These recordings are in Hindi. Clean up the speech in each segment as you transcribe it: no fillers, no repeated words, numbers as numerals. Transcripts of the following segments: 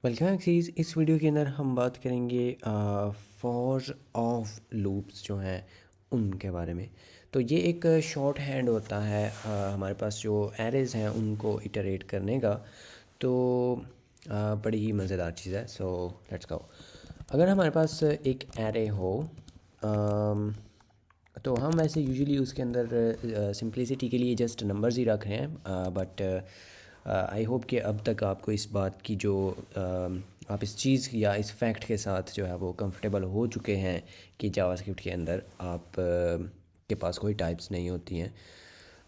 Welcome axes. इस वीडियो के अंदर हम बात करेंगे फॉर ऑफ लूप्स जो हैं उनके बारे में। तो ये एक शॉर्ट हैंड होता है हमारे पास जो एरेज़ हैं उनको इटरेट करने का। तो बड़ी ही मज़ेदार चीज़ है। So let's go. अगर हमारे पास एक एरे हो तो हम वैसे यूजुअली उसके अंदर सिंप्लिसिटी के लिए जस्ट नंबर्स ही रख रहे हैं, बट आई होप कि अब तक आपको इस बात की जो आप इस चीज़ या इस फैक्ट के साथ जो है वो कंफर्टेबल हो चुके हैं कि जावास्क्रिप्ट के अंदर आप के पास कोई टाइप्स नहीं होती हैं,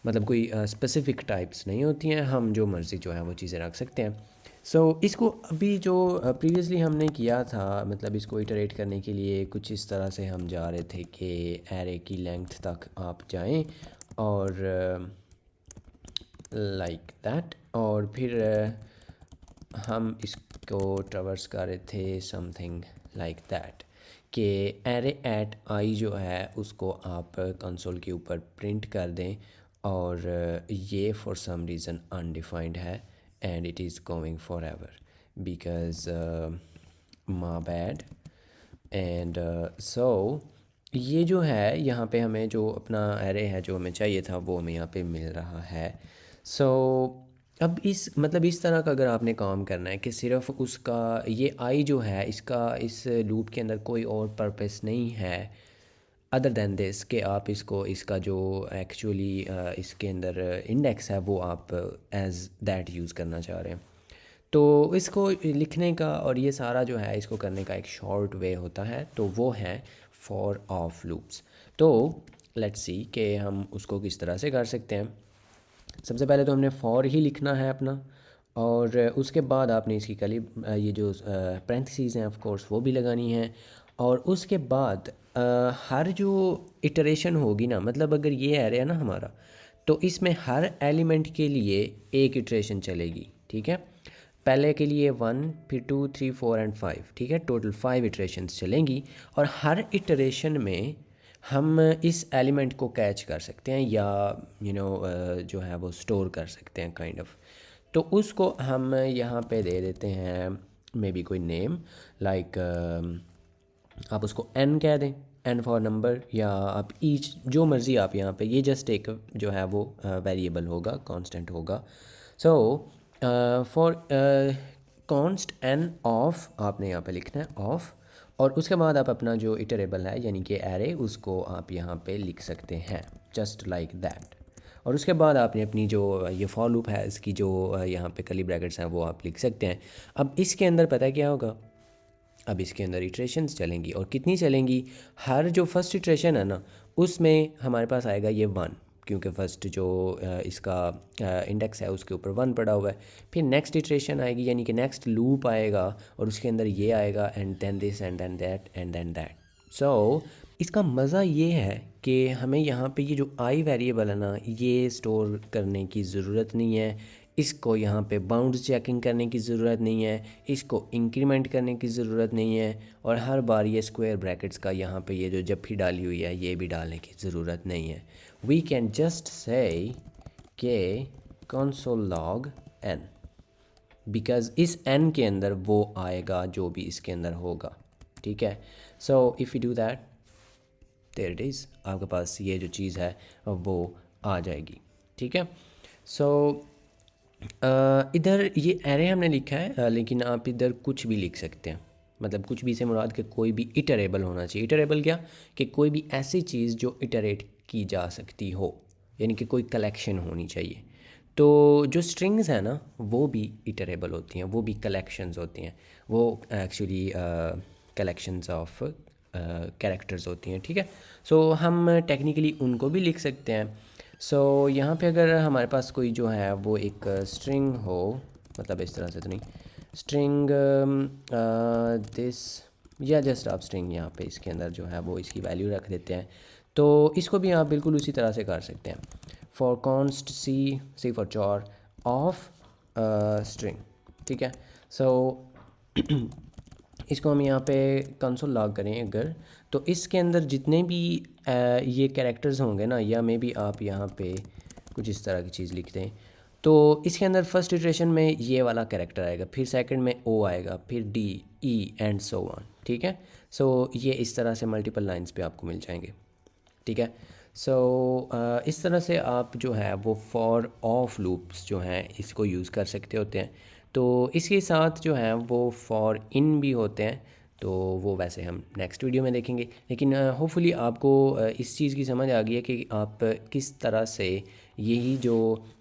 मतलब कोई स्पेसिफ़िक टाइप्स नहीं होती हैं, हम जो मर्ज़ी जो है वो चीज़ें रख सकते हैं। सो इसको अभी जो प्रीवियसली हमने किया था, मतलब इसको इटरेट करने के लिए कुछ इस तरह से हम जा रहे थे कि एरे की लेंथ तक आप जाएं और लाइक दैट, और फिर हम इसको ट्रैवर्स कर रहे थे समथिंग लाइक दैट कि एरे एट आई जो है उसको आप कंसोल के ऊपर प्रिंट कर दें और ये फॉर सम रीज़न अनडिफाइंड है and it is going for ever because my bad. And so ये जो है यहाँ पे हमें जो अपना एरे है जो हमें चाहिए था वो हमें यहाँ पे मिल रहा है। सो अब इस मतलब इस तरह का अगर आपने काम करना है कि सिर्फ उसका ये आई जो है इसका इस लूप के अंदर कोई और पर्पस नहीं है अदर दैन दिस कि आप इसको इसका जो एक्चुअली इसके अंदर इंडेक्स है वो आप एज दैट यूज़ करना चाह रहे हैं। तो इसको लिखने का और ये सारा जो है इसको करने का एक शॉर्ट वे होता है, तो वो है फॉर ऑफ लूप्स। तो लेट्स सी कि हम उसको किस तरह से कर सकते हैं। सबसे पहले तो हमने फॉर ही लिखना है अपना, और उसके बाद आपने इसकी कली ये जो पैरेंथेसिस हैं ऑफ कोर्स वो भी लगानी है। और उसके बाद हर जो इटरेशन होगी ना, मतलब अगर ये एरे है ना हमारा, तो इसमें हर एलिमेंट के लिए एक इटरेशन चलेगी। ठीक है, पहले के लिए 1, फिर 2, 3, 4 एंड 5। ठीक है, टोटल 5 इटरेशंस चलेंगी और हर इटरेशन में हम इस एलिमेंट को कैच कर सकते हैं या जो है वो स्टोर कर सकते हैं काइंड ऑफ। तो उसको हम यहाँ पे दे देते हैं मे बी कोई नेम, लाइक आप उसको n कह दें, n फॉर नंबर, या आप ईच जो मर्ज़ी आप यहाँ पे, ये जस्ट एक जो है वो वेरिएबल होगा, कांस्टेंट होगा। So for const n of आपने यहाँ पे लिखना है ऑफ, और उसके बाद आप अपना जो इटरेबल है यानी कि एरे उसको आप यहाँ पे लिख सकते हैं जस्ट लाइक दैट। और उसके बाद आपने अपनी जो ये फॉर लूप है इसकी जो यहाँ पे कली ब्रैकेट्स हैं वो आप लिख सकते हैं। अब इसके अंदर पता है क्या होगा, अब इसके अंदर इटरेशंस चलेंगी और कितनी चलेंगी, हर जो फर्स्ट इटरेशन है ना उसमें हमारे पास आएगा ये 1, क्योंकि फ़र्स्ट जो इसका इंडेक्स है उसके ऊपर 1 पड़ा हुआ है। फिर नेक्स्ट इटरेशन आएगी यानी कि नेक्स्ट लूप आएगा और उसके अंदर ये आएगा and then this and then that and then that. So इसका मज़ा ये है कि हमें यहाँ पे ये जो आई वेरिएबल है ना ये स्टोर करने की ज़रूरत नहीं है, इसको यहाँ पे बाउंड्स चेकिंग करने की ज़रूरत नहीं है, इसको इंक्रीमेंट करने की ज़रूरत नहीं है, और हर बार ये स्क्वायर ब्रैकेट्स का यहाँ पे ये जो जप्फी डाली हुई है ये भी डालने की ज़रूरत नहीं है। वी कैन जस्ट से के console log n, बिकॉज इस n के अंदर वो आएगा जो भी इसके अंदर होगा। ठीक है, so if you do that there it is, आपके पास ये जो चीज़ है वो आ जाएगी। ठीक है, सो इधर ये एरे हमने लिखा है, लेकिन आप इधर कुछ भी लिख सकते हैं, मतलब कुछ भी से मुराद के कोई भी इटरेबल होना चाहिए। इटरेबल क्या, कि कोई भी ऐसी चीज़ जो इटरेट की जा सकती हो, यानी कि कोई कलेक्शन होनी चाहिए। तो जो स्ट्रिंग्स हैं ना वो भी इटरेबल होती हैं, वो भी कलेक्शंस होती हैं, वो एक्चुअली कलेक्शंस ऑफ कैरेक्टर्स होती हैं। ठीक है, सो हम टेक्निकली उनको भी लिख सकते हैं। सो यहाँ पे अगर हमारे पास कोई जो है वो एक स्ट्रिंग हो, मतलब इस तरह से तो नहीं, स्ट्रिंग दिस, या जस्ट आप स्ट्रिंग यहाँ पे इसके अंदर जो है वो इसकी वैल्यू रख देते हैं, तो इसको भी आप बिल्कुल उसी तरह से कर सकते हैं। For const c for char of string. ठीक है, सो इसको हम यहाँ पे कंसोल लॉग करें अगर, तो इसके अंदर जितने भी ये कैरेक्टर्स होंगे ना, या मे बी आप यहाँ पे कुछ इस तरह की चीज़ लिख दें, तो इसके अंदर फर्स्ट इटरेशन में ये वाला कैरेक्टर आएगा, फिर सेकंड में ओ आएगा, फिर D, E and so on, ठीक है। सो ये इस तरह से मल्टीपल लाइंस पे आपको मिल जाएंगे, ठीक है। सो इस तरह से आप जो है वो फॉर ऑफ लूप्स जो हैं इसको यूज़ कर सकते होते हैं। तो इसके साथ जो है वो फॉर इन भी होते हैं, तो वो वैसे हम नेक्स्ट वीडियो में देखेंगे। लेकिन होपफुली आपको इस चीज़ की समझ आ गई है कि आप किस तरह से यही जो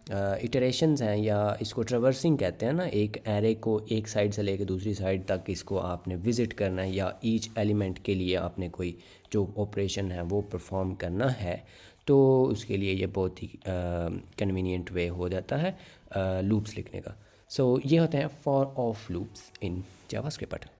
इटरेशंस हैं या इसको ट्रैवर्सिंग कहते हैं ना, एक एरे को एक साइड से लेकर दूसरी साइड तक इसको आपने विज़िट करना है या ईच एलिमेंट के लिए आपने कोई जो ऑपरेशन है वो परफॉर्म करना है, तो उसके लिए ये बहुत ही कन्वीनियंट वे हो जाता है लूप्स लिखने का। सो ये होते हैं for of loops in JavaScript.